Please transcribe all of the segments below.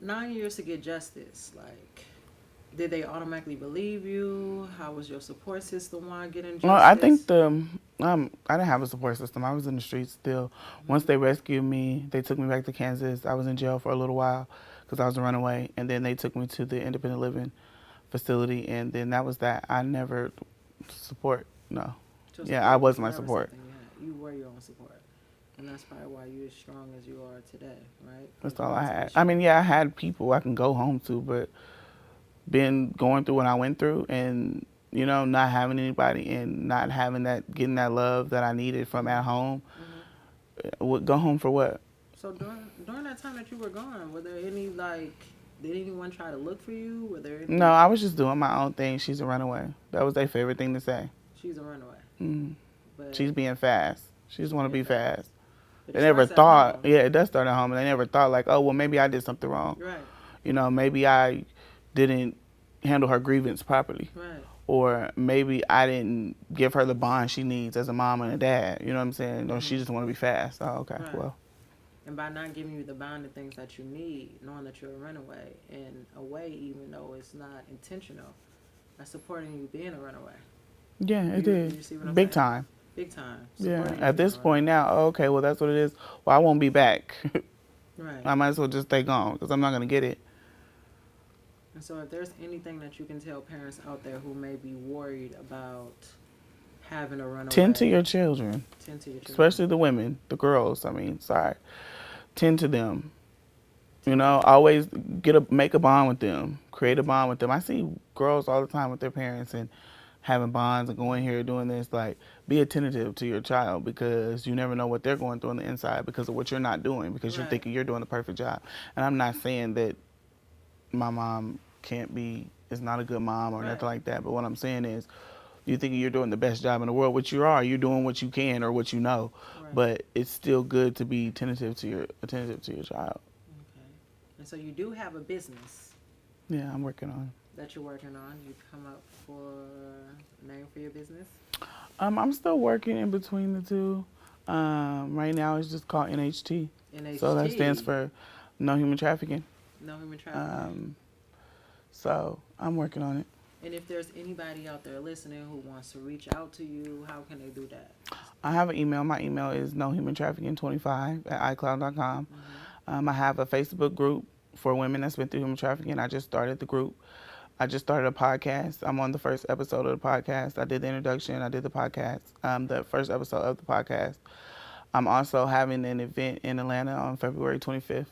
9 years to get justice. Like, did they automatically believe you? How was your support system while getting Well, I think justice? I didn't have a support system. I was in the streets still. Once Hmm. they rescued me, they took me back to Kansas. I was in jail for a little while because I was a runaway, and then they took me to the independent living facility, and then that was that. I never support. No, Your yeah, I support was was my never support. something you had. You were your own support. And that's probably why you're as strong as you are today, right? That's Because you all I had to be had. I strong. mean, yeah, I had people I can go home to, but been going through what I went through, and not having anybody and not having that, getting that love that I needed from at Hmm. home. Hmm. Would go home for what? So during that time that you were gone, were there any like did anyone try to look for you? Were there No, any? I was just doing my own thing. She's a runaway. That was their favorite thing to say. She's a runaway, Mm. She's but being fast. She just she's want to being be fast. fast. But They it never starts at thought, home, yeah, it does start at home, and they never thought like, oh, well, maybe I did something wrong. right? Maybe I didn't handle her grievance properly, Right. or maybe I didn't give her the bond she needs as a mom and a dad. You know what I'm saying? Or she Hmm. just want to be fast. Oh, okay, Right. well, And by not giving you the bonding things that you need, knowing that you're a runaway and away, even though it's not intentional, that's supporting you being a runaway. yeah, it You did, see what I'm big saying? time. Big time Yeah, supporting you at being a this point runaway. now, oh, okay, well, that's what it is. Well, I won't be back. Right. I might as well just stay gone because I'm not gonna get it. And so, if there's anything that you can tell parents out there who may be worried about having a Tend to runaway, your children, tend to your children. especially the women, the girls. I mean, sorry, tend to them. Tend to them. Always make a bond with them, create a bond with them. I see girls all the time with their parents and having bonds and going here doing this. Like, be attentive to your child because you never know what they're going through on the inside because of what you're not doing because you're Right. thinking you're doing the perfect job. And I'm not saying that my mom can't be is not a good mom or nothing Right. like that. But what I'm saying is, you think you're doing the best job in the world, which you are. You're doing what you can or what you know, Right. but it's still good to be attentive to your child. Okay. And so, you do have a business Yeah, I'm working on. that you're working on. You come up for a name for your business. I'm still working in between the two. Right now, it's just called NHT, so that stands NHT, for No Human Trafficking. no human trafficking. Um, so I'm working on it. And if there's anybody out there listening who wants to reach out to you, how can they do that? I have an email. My email is nohumantrafficking25@icloud.com. Mm-hmm. I have a Facebook group for women that's been through human trafficking. I just started the group. I just started a podcast. I'm on the first episode of the podcast. I did the introduction. I did the podcast, the first episode of the podcast. I'm also having an event in Atlanta on February 25th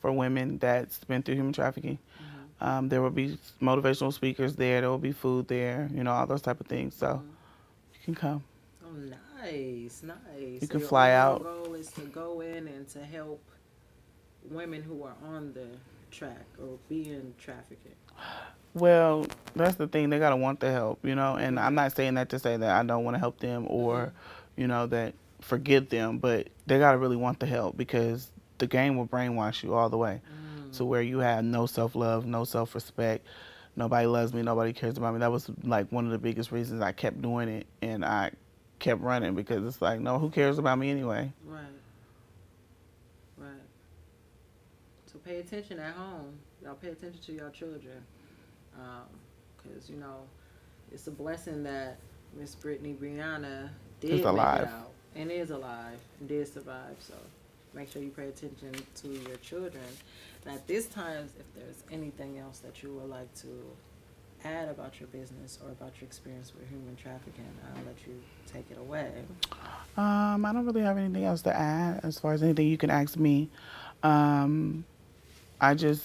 for women that's been through human trafficking. Mm-hmm. There will be motivational speakers there. There will be food there, all those type of things. So Mm-hmm. you can come. Oh, nice, nice. You So can your fly overall out. goal is to go in and to help women who are on the track or being trafficked. Well, that's the thing. They gotta want the help, And I'm Right. not saying that to say that I don't want to help them Mm-hmm. or, that forgive them, but they gotta really want the help because the game will brainwash you all the way to Mm. where you have no self love, no self respect. Nobody loves me. Nobody cares about me. That was like one of the biggest reasons I kept doing it and I kept running because it's like, no, who cares about me anyway? Right, right. So pay attention at home. Y'all pay attention to your children. Because, it's a blessing that Miss Brittany Brianna It's did make it alive. out and is alive and did survive. So make sure you pay attention to your children. And at this time, if there's anything else that you would like to add about your business or about your experience with human trafficking, I'll let you take it away. I don't really have anything else to add as far as anything you can ask me. Um, I just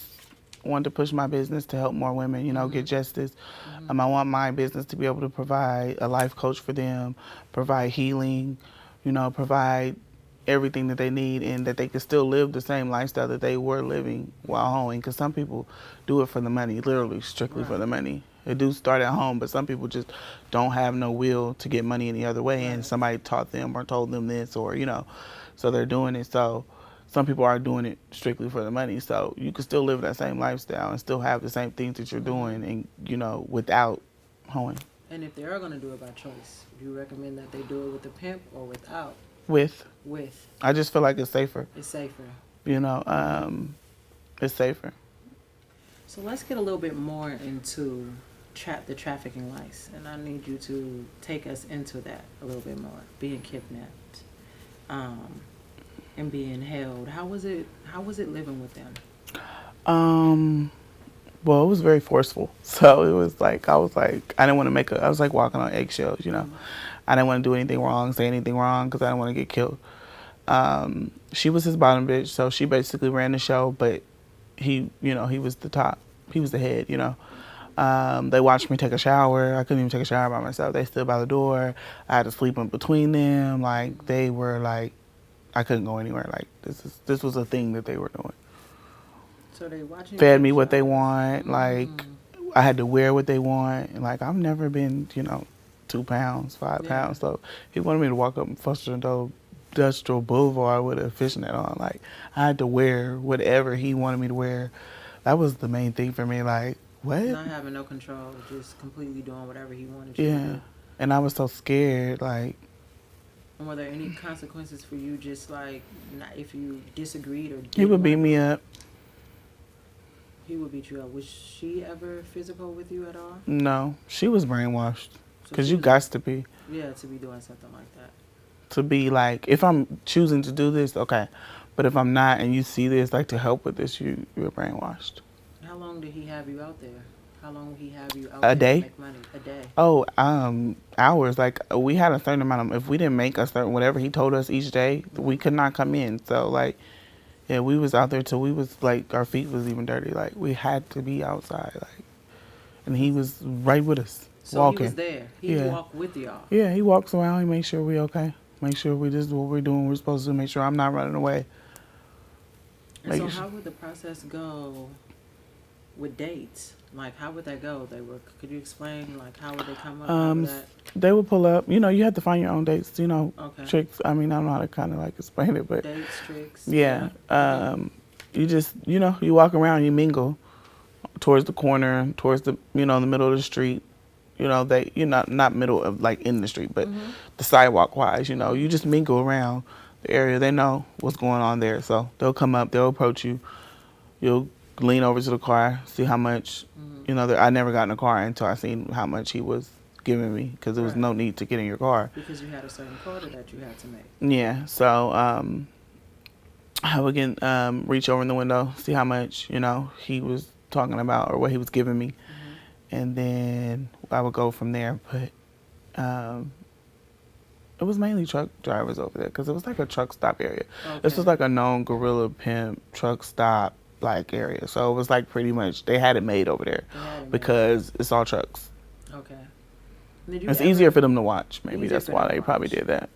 want to push my business to help more women, get Mm-hmm. justice. Mm-hmm. I want my business to be able to provide a life coach for them, provide healing, provide everything that they need and that they can still live the same lifestyle that they were living while home. Because some people do it for the money, literally strictly for Right. the money. They do start at home, but some people just don't have no will to get money any other way. And Right. somebody taught them or told them this or, so they're doing it. So some people are doing it strictly for the money. So you can still live that same lifestyle and still have the same things that you're Mm-hmm. doing and, without hoeing. And if they are going to do it by choice, do you recommend that they do it with the pimp or without? With, With. I just feel like it's safer, It's safer. you know, um, it's safer. So let's get a little bit more into the trafficking life, and I need you to take us into that a little bit more. Being kidnapped, um, and being held. How was it? How was it living with them? Um, well, it was very forceful. So it was like, I was like, I didn't want to I was like walking on eggshells, you know. Mm. I didn't want to do anything wrong, say anything wrong, because I didn't want to get killed. She was his bottom bitch, so she basically ran the show, but he, you know, he was the top. He was the head, you know. They watched me take a shower. I couldn't even take a shower by myself. They stood by the door. I had to sleep in between them. Like, they were like, I couldn't go anywhere. Like, this was a thing that they were doing. So they watching you Fed take me what they showers. want. Like, I had to wear what they want. And like, I've never been, you know, 2 pounds, 5 Yeah. pounds. So he wanted me to walk up Foster Industrial Boulevard with a fishnet on. Like, I had to wear whatever he wanted me to wear. That was the main thing for me. Like, what? Not having no control, just completely doing whatever he wanted you to Yeah. do. And I was so scared. Like, And were there any consequences for you? Just like not, if you disagreed or didn't he would beat want- me up. He would beat you up. Was she ever physical with you at all? No, she was brainwashed. So Because she you was- got to be. Yeah, to be doing something like that. To be like, if I'm choosing to do this, okay. But if I'm not and you see this, like to help with this, you're brainwashed. How long did he have you out there? How long would he have you out A there day? to make money? A day. Oh, hours. Like, we had a certain amount of, if we didn't make a certain, whatever he told us each day, we could not come in. So, like, yeah, we was out there till we was, like, our feet was even dirty. Like, we had to be outside. Like, and he was right with us, So walking. he was there. He Yeah. walked with y'all. Yeah, he walks around. He makes sure we okay. Make sure we just what we're doing. We're supposed to make sure I'm not running away. And so Making how would the process go with dates? Like, how would that go? Could you explain, like, how would they come up? How would that? They would pull up. You know, you have to find your own dates. You know, Okay. tricks. I mean, I don't know how to kind of like explain it, but Dates, tricks. yeah. You just, you know, you walk around, you mingle towards the corner, towards the, you know, the middle of the street. You know, you're not middle of like in the street, but the sidewalk wise, you know, you just mingle around the area. They know what's going on there, so they'll come up, they'll approach you. You'll lean over to the car, see how much. You know, I never got in a car until I seen how much he was giving me, because there was Right. no need to get in your car. Because you had a certain quota that you had to make. Yeah, so I would get reach over in the window, see how much, you know, he was talking about or what he was giving me, and then I would go from there. But it was mainly truck drivers over there because it was like a truck stop area. This was like a known gorilla pimp truck stop like area, so it was like pretty much they had it made over there They had it made. because it's all trucks. Okay. Did you It's ever- easier for them to watch. Maybe Easier that's for why them to they probably watch. did that.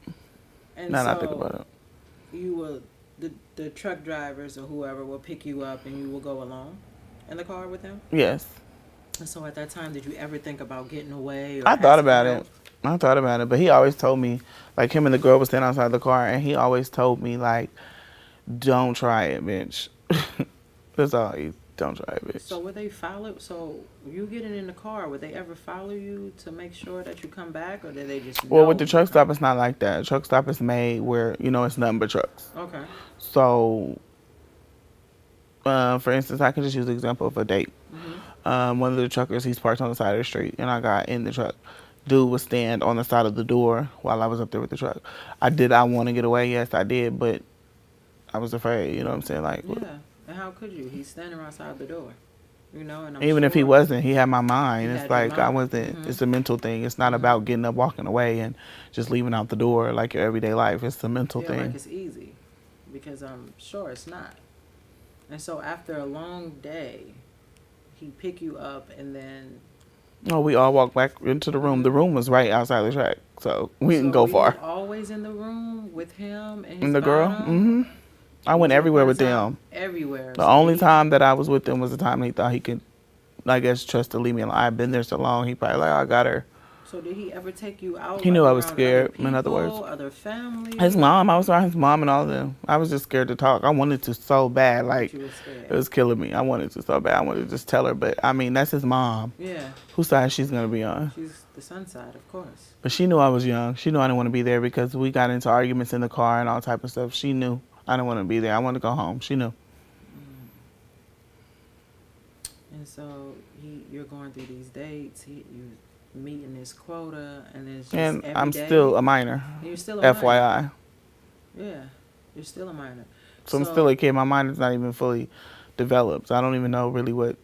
And Now that I so think about it. you will the truck drivers or whoever will pick you up and you will go alone in the car with them. Yes, And so at that time, did you ever think about getting away? Or I thought asking about help? it. I thought about it, but he always told me, like him and the girl was standing outside the car, and he always told me like, "Don't try it, bitch." That's all. Don't try it, bitch. So would they follow? So you getting in the car, would they ever follow you to make sure that you come back, or did they just? Well, know with the you truck come- stop, it's not like that. A truck stop is made where, you know, it's nothing but trucks. Okay. So, for instance, I can just use the example of a date. One of the truckers, he's parked on the side of the street, and I got in the truck. Dude would stand on the side of the door while I was up there with the truck. I want to get away? Yes, I did, but I was afraid. You know what I'm saying? Like, Yeah. And how could you? He's standing outside the door. You know, and I'm even if he sure- wasn't, he had my mind. He It's had your like I mind. wasn't. It's a mental thing. It's not about getting up, walking away, and just leaving out the door like your everyday life. It's a mental feel thing. like it's easy, because I'm sure it's not. And so after a long day, he pick you up and then. No, we all walked back into the room. The room was right outside the track, so we didn't go were far. you always in the room with him and his And the girl, bottom? I went So everywhere by with the time- them. Everywhere. The So only he- time that I was with them was the time he thought he could, I guess, trust to leave me alone. I've been there so long. He probably like, I got her. So did he ever take you out? He knew I was around scared, Other in other people, words. other family. His mom, I was around his mom and all of them. I was just scared to talk. I wanted to so bad, like You were scared. it was killing me. I wanted to so bad. I wanted to just tell her, but I mean, that's his mom. Yeah, Whose side she's gonna be on? she's the sun side, of course. But she knew I was young. She knew I didn't want to be there because we got into arguments in the car and all type of stuff. She knew I didn't want to be there. I wanted to go home. She knew. And And so you're going through these dates. You meeting this quota, and it's just And every I'm day. still a minor, And you're still a minor. FYI. Yeah, you're still a minor. So I'm still So a kid. My mind is not even fully developed. I don't even know really what.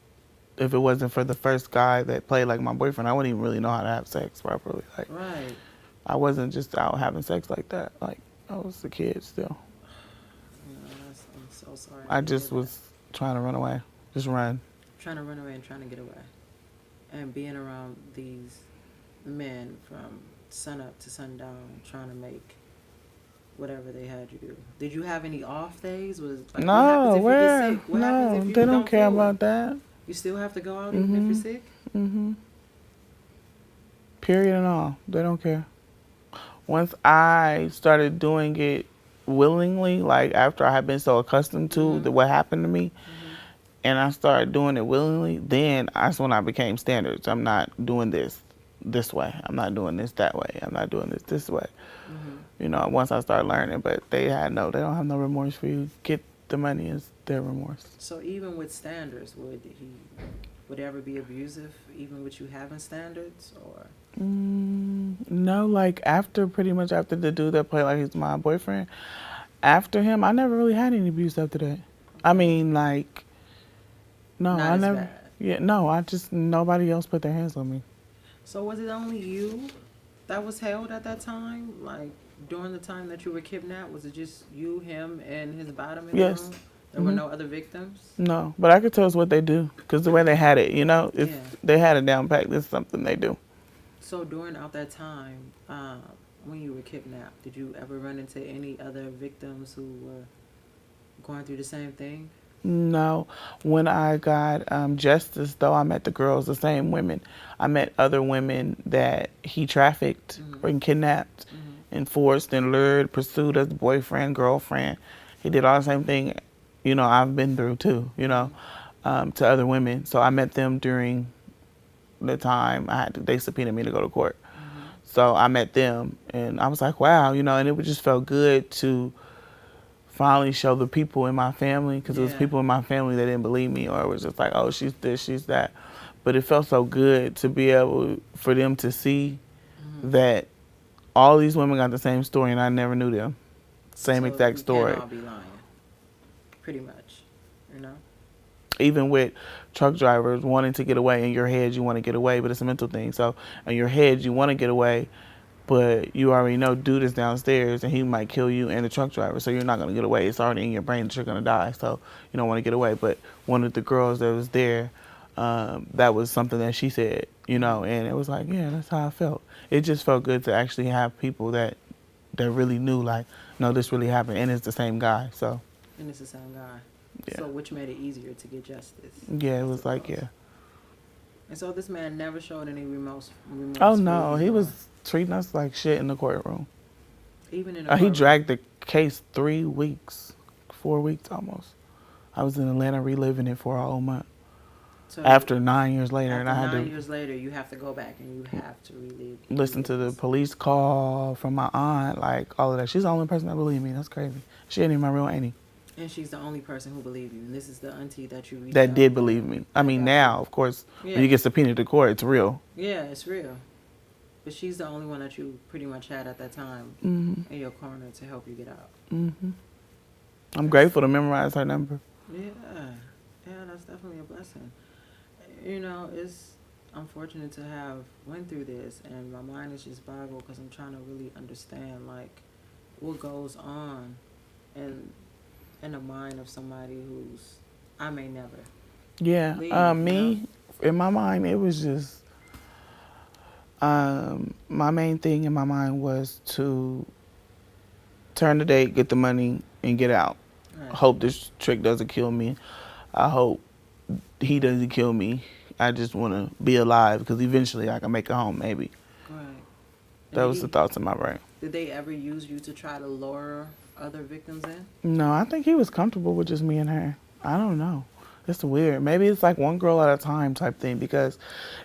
If it wasn't for the first guy that played like my boyfriend, I wouldn't even really know how to have sex properly. Like, right. I wasn't just out having sex like that. Like, I was a kid still. I'm so sorry I to hear just that. was trying to run away. Just run. Trying to run away and trying to get away, and being around these men from sun up to sundown, trying to make whatever they had you do. Did you have any off days? Was like what happens No, if you get where? sick? What happens No, if you they don't don't care feel well? about that. You still have to go out even if you're sick? Period and all. They don't care. Once I started doing it willingly, like after I had been so accustomed to what happened to me, and I started doing it willingly, then that's when I became standards. I'm not doing this way. I'm not doing this that way. I'm not doing this way. You know, once I started learning, but they don't have no remorse for you. Get the money is their remorse. So even with standards, would ever be abusive, even with you having standards, or? No, like pretty much after the dude that played like he's my boyfriend, after him, I never really had any abuse after that. I mean, like, no, Not I as never. bad. Yeah, no, nobody else put their hands on me. So was it only you that was held at that time? Like during the time that you were kidnapped, was it just you, him, and his bottom in the Yes. room? There were no other victims? No, but I could tell it's what they do because the way they had it, Yeah. they had it down pat. This is something they do. So during out that time, when you were kidnapped, did you ever run into any other victims who were going through the same thing? No, when I got justice, though, I met the girls, the same women. I met other women that he trafficked and kidnapped and forced and lured, pursued as boyfriend, girlfriend. He did all the same thing, I've been through too, to other women. So I met them during the time they subpoenaed me to go to court. So I met them and I was like, wow, and it just felt good to finally show the people in my family, because it was people in my family that didn't believe me, or it was just like, oh, she's this, she's that. But it felt so good to be able for them to see that all these women got the same story and I never knew them. Same So exact story. You can't all be lying, pretty much, Even with truck drivers wanting to get away, in your head you want to get away, but it's a mental thing. So in your head you want to get away, but you already know dude is downstairs and he might kill you and the truck driver, so you're not going to get away. It's already in your brain that you're going to die, so you don't want to get away. But one of the girls that was there, that was something that she said, and it was like, yeah, that's how I felt. It just felt good to actually have people that really knew, like, no, this really happened, and it's the same guy, so. And it's the same guy. Yeah. So which made it easier to get justice. Yeah, it was like, yeah. And so this man never showed any remorse. Oh, no, he was treating us like shit in the courtroom. Even in the courtroom? He dragged the case 3 weeks, 4 weeks almost. I was in Atlanta reliving it for a whole month. So after 9 years later, after and I had 9 to. years later, you have to go back and you have to listen to the police call from my aunt, like all of that. She's the only person that believed me. That's crazy. She ain't even my real auntie. And she's the only person who believed you. And this is the auntie that you reached that out did to. believe me. I mean, now, of course, when you get subpoenaed to court, it's real. Yeah, it's real. But she's the only one that you pretty much had at that time in your corner to help you get out. I'm grateful to memorize her number. Yeah, that's definitely a blessing. It's unfortunate to have went through this, and my mind is just boggled because I'm trying to really understand, like, what goes on in the mind of somebody who's, I may never. Yeah, leave, in my mind, it was just, my main thing in my mind was to turn the date, get the money, and get out. Right. Hope this trick doesn't kill me. I hope he doesn't kill me. I just want to be alive because eventually I can make it home, maybe. Right. That was the thoughts in my brain. Did they ever use you to try to lure other victims in? No, I think he was comfortable with just me and her. I don't know. It's weird. Maybe it's like one girl at a time type thing, because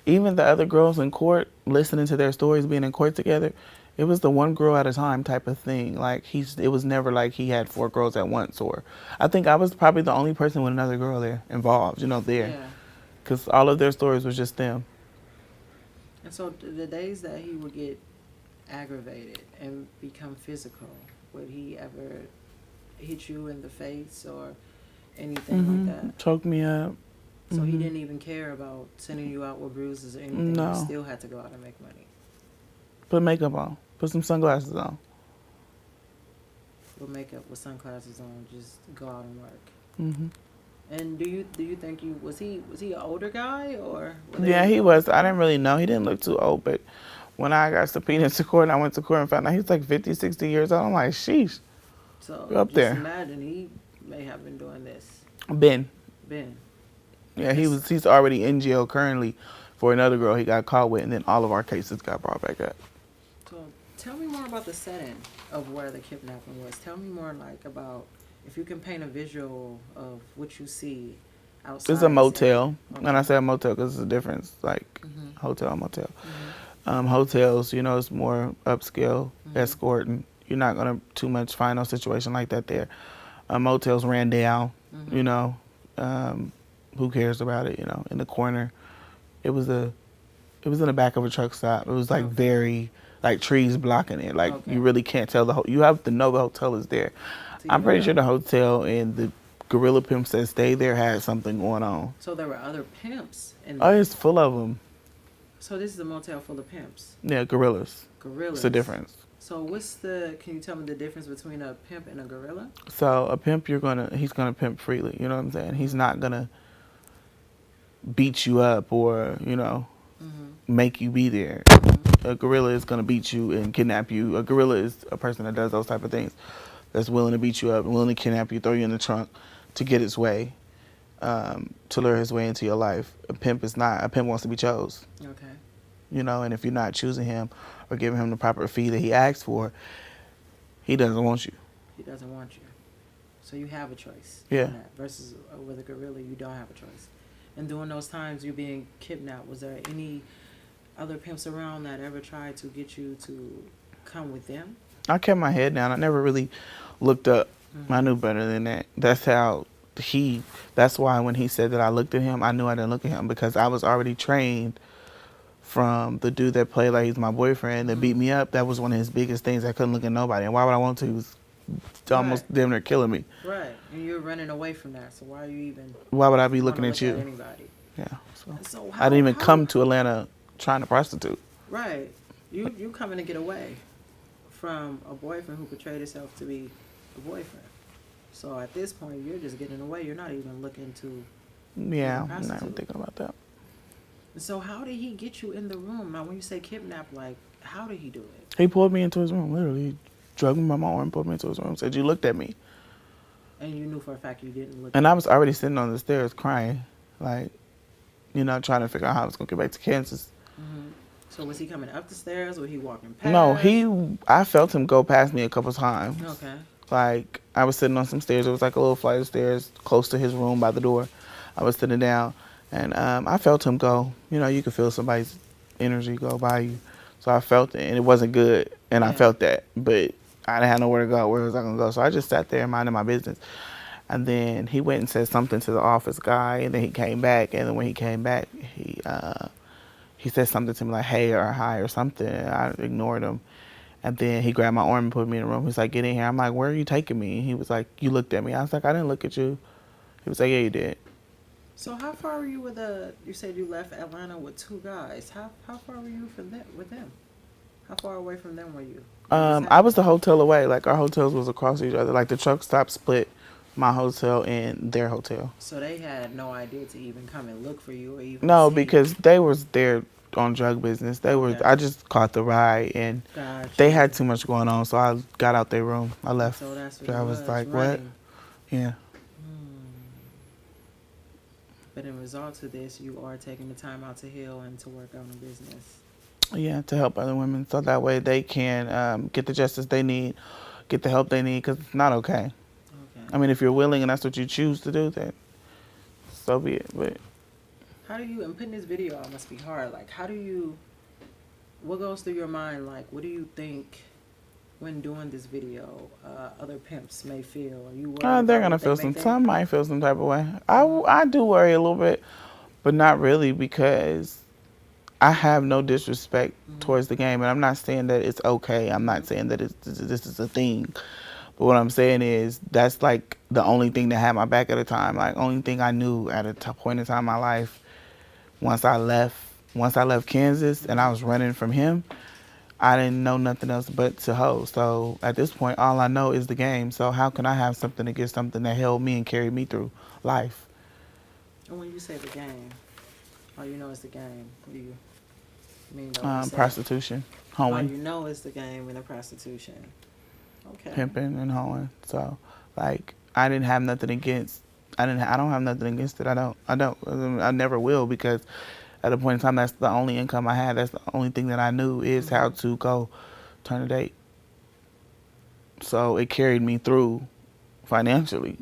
even the other girls in court, listening to their stories being in court together, it was the one girl at a time type of thing. Like it was never like he had 4 girls at once, or I think I was probably the only person with another girl there involved, there. Yeah. because all of their stories was just them. And so the days that he would get aggravated and become physical, would he ever hit you in the face or anything like that? Choke me up. So he didn't even care about sending you out with bruises or anything. No. You still had to go out and make money. Put makeup on. Put some sunglasses on. With makeup, with sunglasses on, just go out and work. Mm-hmm. And do you think was he an older guy or? Yeah, he was. I didn't really know. He didn't look too old, but when I got subpoenaed to court and I went to court and found out he was like 50, 60 years old, I'm like, sheesh. So You're up just there. imagine he may have been doing this. Ben. Yeah, he's already in jail currently for another girl he got caught with, and then all of our cases got brought back up. So tell me more about the setting of where the kidnapping was. Tell me more about if you can paint a visual of what you see outside. It's a motel. Okay. And I say a motel because it's a difference, like hotel, motel. Hotels, it's more upscale, escorting. You're not going to too much find no situation like that there. Motels ran down, who cares about it, in the corner. It was in the back of a truck stop. It was like very, like trees blocking it. Like you really can't tell you have to know the hotel is there. I'm pretty sure the hotel and the gorilla pimps that stayed there had something going on. So there were other pimps in Oh, it's full of them. So this is a motel full of pimps. Yeah, gorillas. Gorillas. It's the difference. So can you tell me the difference between a pimp and a gorilla? So a pimp, he's gonna pimp freely. You know what I'm saying? He's not gonna beat you up or, make you be there. A gorilla is gonna beat you and kidnap you. A gorilla is a person that does those type of things. That's willing to beat you up and willing to kidnap you, throw you in the trunk to get his way, to lure his way into your life. A pimp is not. A pimp wants to be chose. Okay. And if you're not choosing him or giving him the proper fee that he asks for, he doesn't want you. He doesn't want you. So you have a choice. Yeah. Versus with a gorilla, you don't have a choice. And during those times you're being kidnapped, was there any other pimps around that ever tried to get you to come with them? I kept my head down. I never really looked up. I knew better than that. That's why when he said that I looked at him, I knew I didn't look at him because I was already trained from the dude that played like he's my boyfriend that beat me up. That was one of his biggest things. I couldn't look at nobody. And why would I want to? He was almost damn near killing me. Right. And you're running away from that. So why are you even... Why would I be looking at you? Anybody? Yeah. So I didn't even come to Atlanta trying to prostitute. Right. You coming to get away from a boyfriend who portrayed himself to be a boyfriend. So at this point, you're just getting away. You're not even looking to... Yeah, I'm not even thinking about that. So how did he get you in the room? Now, when you say kidnap, like, how did he do it? He pulled me into his room, literally. He drugged me by my arm, pulled me into his room, said, "You looked at me." And you knew for a fact you didn't look And I was already sitting on the stairs crying, like, trying to figure out how I was going to get back to Kansas. So was he coming up the stairs or was he walking past? No, I felt him go past me a couple times. Okay. Like, I was sitting on some stairs. It was like a little flight of stairs close to his room by the door. I was sitting down, and I felt him go. You could feel somebody's energy go by you. So I felt it, and it wasn't good, and I felt that. But I didn't have nowhere to go. Where was I going to go? So I just sat there minding my business. And then he went and said something to the office guy, and then he came back. And then when he came back, he said something to me like, "Hey," or "Hi," or something. I ignored him. And then he grabbed my arm and put me in the room. He's like, "Get in here." I'm like, "Where are you taking me?" And he was like, "You looked at me." I was like, "I didn't look at you." He was like, "Yeah, you did." So how far were you you said you left Atlanta with two guys. How far were you with them? How far away from them were you? I was the hotel away. Like, our hotels was across each other. Like, the truck stop split my hotel and their hotel. So they had no idea to even come and look for you or even No, see because they was there on drug business. I just caught the ride, and they had too much going on, so I got out their room. I left. So that's what I was like, running. "What?" Yeah. But in result to this, you are taking the time out to heal and to work on a business. Yeah, to help other women, so that way they can get the justice they need, get the help they need, because it's not okay. I mean, if you're willing and that's what you choose to do, then so be it. But how do you, and putting this video out must be hard, like, what goes through your mind, like, what do you think when doing this video other pimps may feel? Are you worried they're going to feel some might feel some type of way. I do worry a little bit, but not really, because I have no disrespect Mm-hmm. towards the game, and I'm not saying that it's okay. I'm not saying that this is a thing. But what I'm saying is that's like the only thing that had my back at the time. Like, only thing I knew at a point in time in my life. Once I left Kansas and I was running from him, I didn't know nothing else but to hoe. So at this point, all I know is the game. So how can I have something against something that held me and carried me through life? And when you say the game, all you know is the game. What do you mean though when you say that? Prostitution, All hoeing, you know is the game and the prostitution. Okay. pimping, and hoeing. So, like, I didn't have nothing against. I don't have nothing against it. I don't. I never will, because at a point in time, that's the only income I had. That's the only thing that I knew is how to go turn a date. So it carried me through financially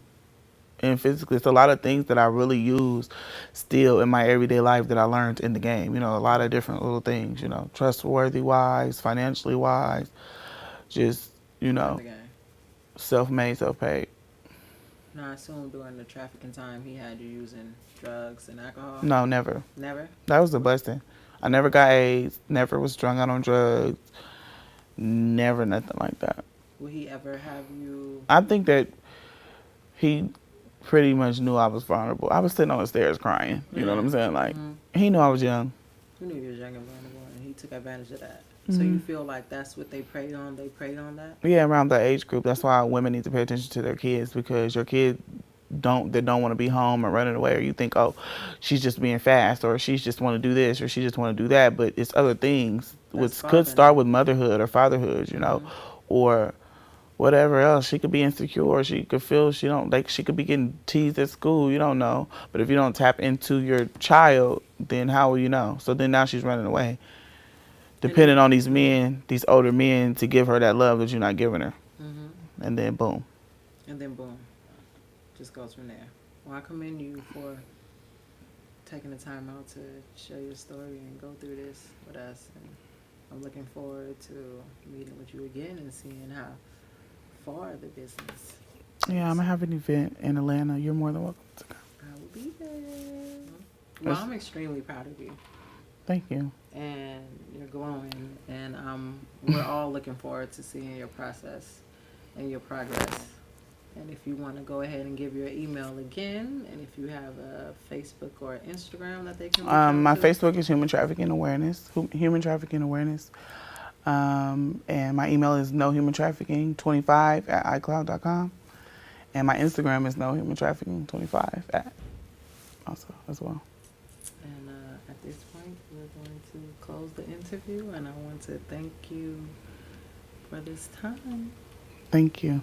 and physically. It's a lot of things that I really use still in my everyday life that I learned in the game. You know, a lot of different little things, you know, trustworthy wise, financially wise, just, you In know, the game. self-made, self-paid. Now I assume during the trafficking time he had you using drugs and alcohol. No, never. Never. That was the blessing. I never got AIDS, never was strung out on drugs, never nothing like that. Will he ever have you? I think that he pretty much knew I was vulnerable. I was sitting on the stairs crying. You know what I'm saying? Like, he knew I was young. He knew you was young and vulnerable, and he took advantage of that. Mm-hmm. So you feel like that's what they preyed on? They preyed on that? Yeah, around that age group. That's why women need to pay attention to their kids, because your kid don't want to be home or running away, or you think, oh, she's just being fast, or she's just want to do this, or she just want to do that, but it's other things which could start with motherhood or fatherhood, you know, or whatever else. She could be insecure. She could feel she don't like. She could be getting teased at school. You don't know. But if you don't tap into your child, then how will you know? So then now she's running away, depending on these men, these older men, to give her that love that you're not giving her. And then boom. And then boom, just goes from there. Well, I commend you for taking the time out to share your story and go through this with us. And I'm looking forward to meeting with you again and seeing how far the business. Yeah, I'm gonna have an event in Atlanta. You're more than welcome to come. I will be there. Well, I'm extremely proud of you. Thank you. And you're glowing, and we're all looking forward to seeing your process and your progress. And if you want to go ahead and give your email again, and if you have a Facebook or Instagram that they can reach out my to. Facebook is Human Trafficking Awareness. Human Trafficking Awareness. And my email is nohumantrafficking25@icloud.com. And my Instagram is nohumantrafficking25 also as well. And at this point, we're going to close the interview, and I want to thank you for this time. Thank you.